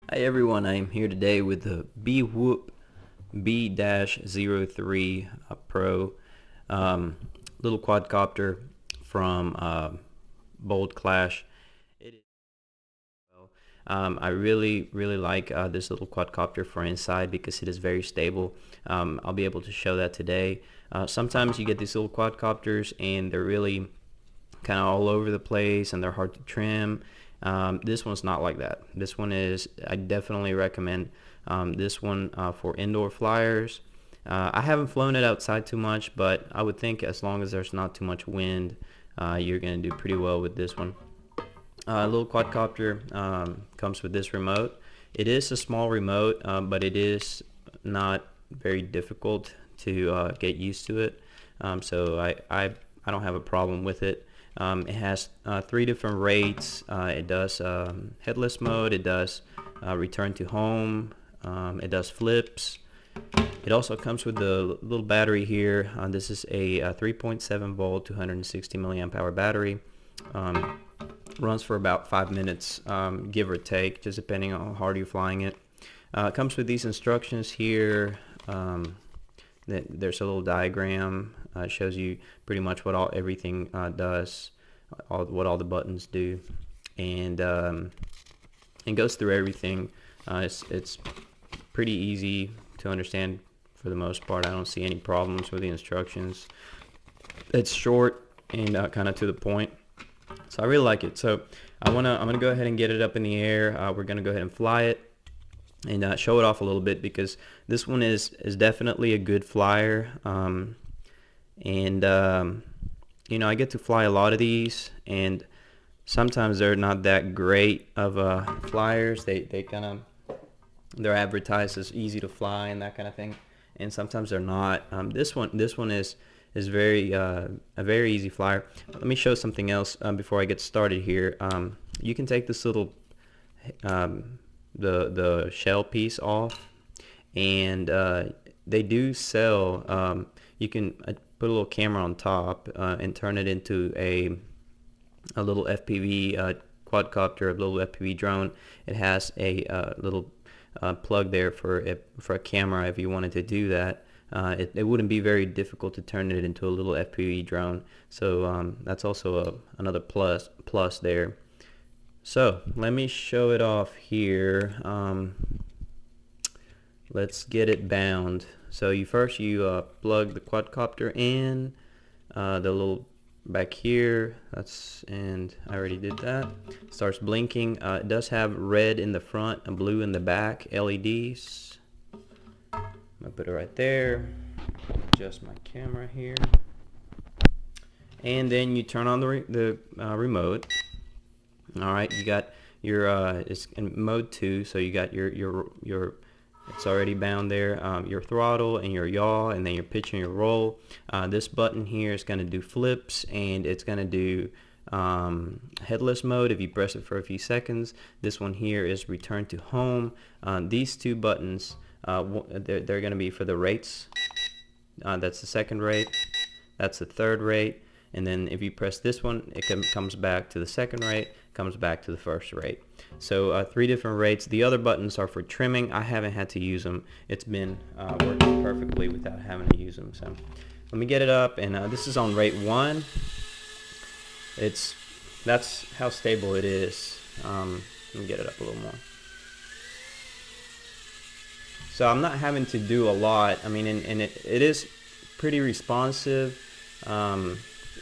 Hi everyone, I am here today with the Bwhoop B-03 Pro little quadcopter from Bold Clash. It is I really like this little quadcopter for inside because it is very stable. I'll be able to show that today. Sometimes you get these little quadcopters and they're really kind of all over the place and they're hard to trim. This one's not like that. This one is, I definitely recommend this one for indoor flyers. I haven't flown it outside too much, but I would think as long as there's not too much wind, you're going to do pretty well with this one. Little quadcopter comes with this remote. It is a small remote, but it is not very difficult to get used to it. So I don't have a problem with it. It has 3 different rates. It does headless mode, it does return to home, it does flips. It also comes with the little battery here. This is a 3.7 volt 260 milliamp hour battery. Runs for about 5 minutes, give or take, just depending on how hard you're flying it. It comes with these instructions here. There's a little diagram. It shows you pretty much what everything does, what all the buttons do, and it goes through everything. It's pretty easy to understand for the most part. I don't see any problems with the instructions. It's short and kind of to the point, so I really like it. So I'm gonna go ahead and get it up in the air. We're gonna go ahead and fly it and show it off a little bit because this one is definitely a good flyer. You know, I get to fly a lot of these, and sometimes they're not that great of flyers. They're advertised as easy to fly and that kind of thing, and sometimes they're not. This one is very a very easy flyer. Let me show something else before I get started here. You can take this little the shell piece off, and they do sell. You can put a little camera on top and turn it into a little FPV quadcopter, a little FPV drone. It has a little plug there for a camera if you wanted to do that. It wouldn't be very difficult to turn it into a little FPV drone. So that's also another plus there. So let me show it off here. Let's get it bound. So you plug the quadcopter in, the little back here, and I already did that. Starts blinking. It does have red in the front and blue in the back, LEDs. I'm gonna put it right there. Adjust my camera here, and then you turn on the remote. All right, you got your it's in mode 2, so you got your it's already bound there, your throttle and your yaw, and then your pitch and your roll. This button here is going to do flips, and it's going to do headless mode if you press it for a few seconds. This one here is return to home. These 2 buttons, they're going to be for the rates. That's the second rate, that's the third rate, and then if you press this one, it comes back to the second rate, comes back to the first rate. So 3 different rates. The other buttons are for trimming. I haven't had to use them. It's been working perfectly without having to use them. So let me get it up, and this is on rate 1. That's how stable it is. Let me get it up a little more. So I'm not having to do a lot. I mean, and it is pretty responsive.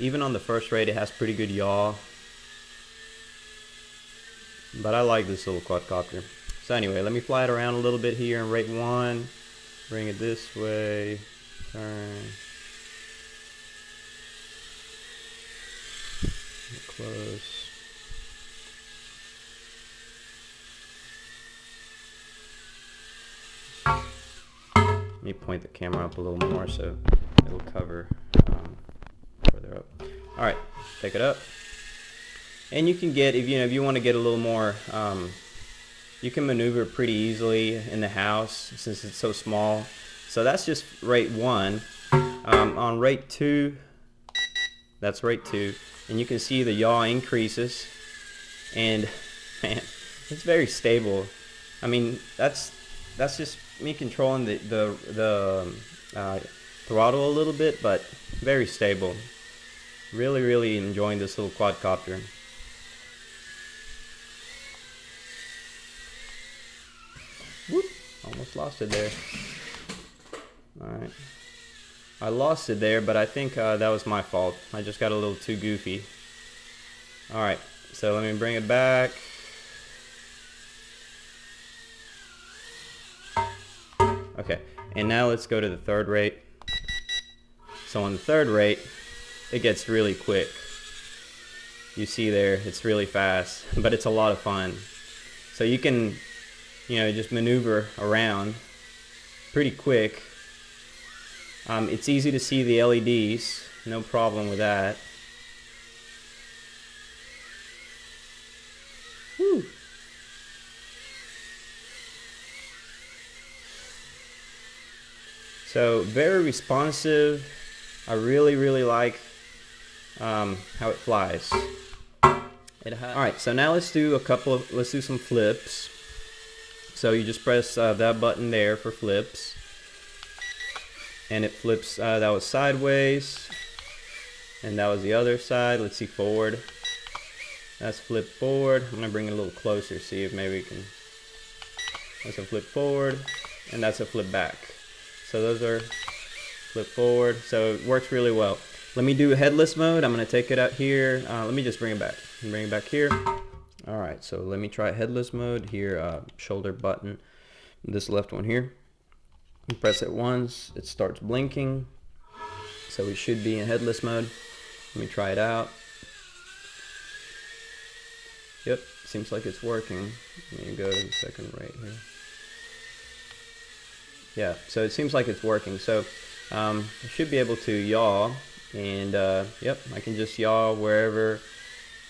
Even on the first rate, it has pretty good yaw. But I like this little quadcopter. So anyway, let me fly it around a little bit here in rate 1. Bring it this way. Turn. Get close. Let me point the camera up a little more so it'll cover further up. All right, take it up. And you can get, if you want to get a little more, you can maneuver pretty easily in the house since it's so small. So that's just rate 1. On rate 2, that's rate 2, and you can see the yaw increases, and man, it's very stable. I mean, that's just me controlling the throttle a little bit, but very stable. Really enjoying this little quadcopter. Whoop! Almost lost it there. Alright. I lost it there, but I think that was my fault. I just got a little too goofy. Alright, so let me bring it back. Okay, and now let's go to the third rate. So on the third rate, it gets really quick. You see there, it's really fast, but it's a lot of fun. So you can, you know, just maneuver around pretty quick. It's easy to see the LEDs, no problem with that. Whew. So very responsive. I really like how it flies. Alright, so now let's do some flips. So you just press that button there for flips, and it flips. That was sideways, and that was the other side. Let's see, forward. That's flip forward. I'm gonna bring it a little closer, see if maybe we can. That's a flip forward, and that's a flip back. So those are flip forward. So it works really well. Let me do headless mode. I'm gonna take it out here. Let me just bring it back. Bring it back here. All right, so let me try headless mode here. Shoulder button, this left one here. You press it once, it starts blinking. So we should be in headless mode. Let me try it out. Yep, seems like it's working. Let me go to the second rate here. Yeah, so it seems like it's working. So I should be able to yaw, and yep, I can just yaw wherever.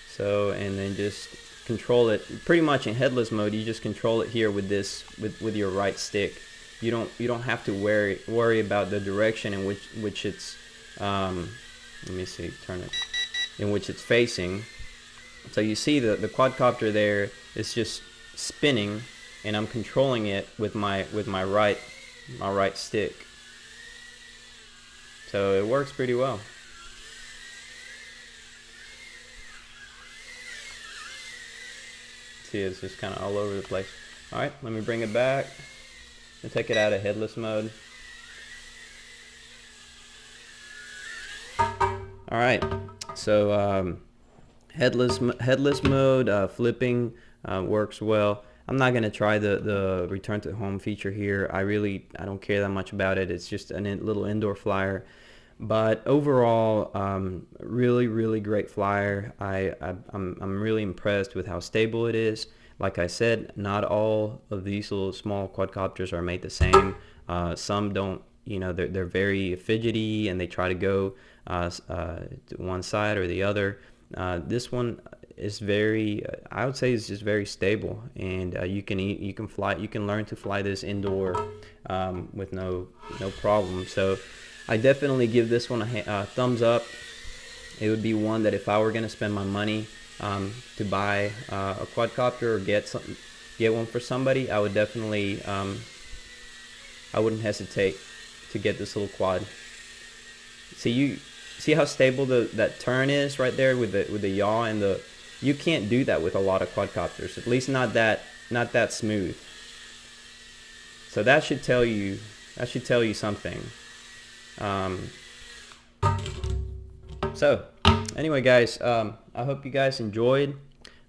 So, and then just control it pretty much in headless mode. You just control it here with this, with your right stick. You don't have to worry about the direction in which it's let me see, turn it, in which it's facing. So you see the quadcopter there is just spinning, and I'm controlling it with my right stick. So it works pretty well. See, it's just kind of all over the place. All right, let me bring it back and take it out of headless mode. All right, so headless mode, flipping works well. I'm not gonna try the return to home feature here. I don't care that much about it. It's just a little indoor flyer, but overall, really great flyer. I'm really impressed with how stable it is. Like I said, not all of these little small quadcopters are made the same. Some don't, you know, they're very fidgety and they try to go to one side or the other. This one is very, I would say, is just very stable, and you can learn to fly this indoor with no problem. So I definitely give this one a thumbs up. It would be one that if I were going to spend my money to buy a quadcopter or get one for somebody, I would definitely I wouldn't hesitate to get this little quad. See how stable that turn is right there with the yaw, and you can't do that with a lot of quadcopters, at least not that smooth. So that should tell you something. So anyway, guys, I hope you guys enjoyed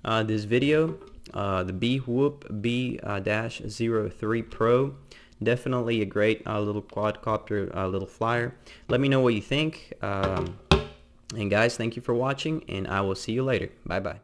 this video. The Bwhoop B-03 Pro, definitely a great little quadcopter, little flyer. Let me know what you think. And guys, thank you for watching, and I will see you later. Bye bye.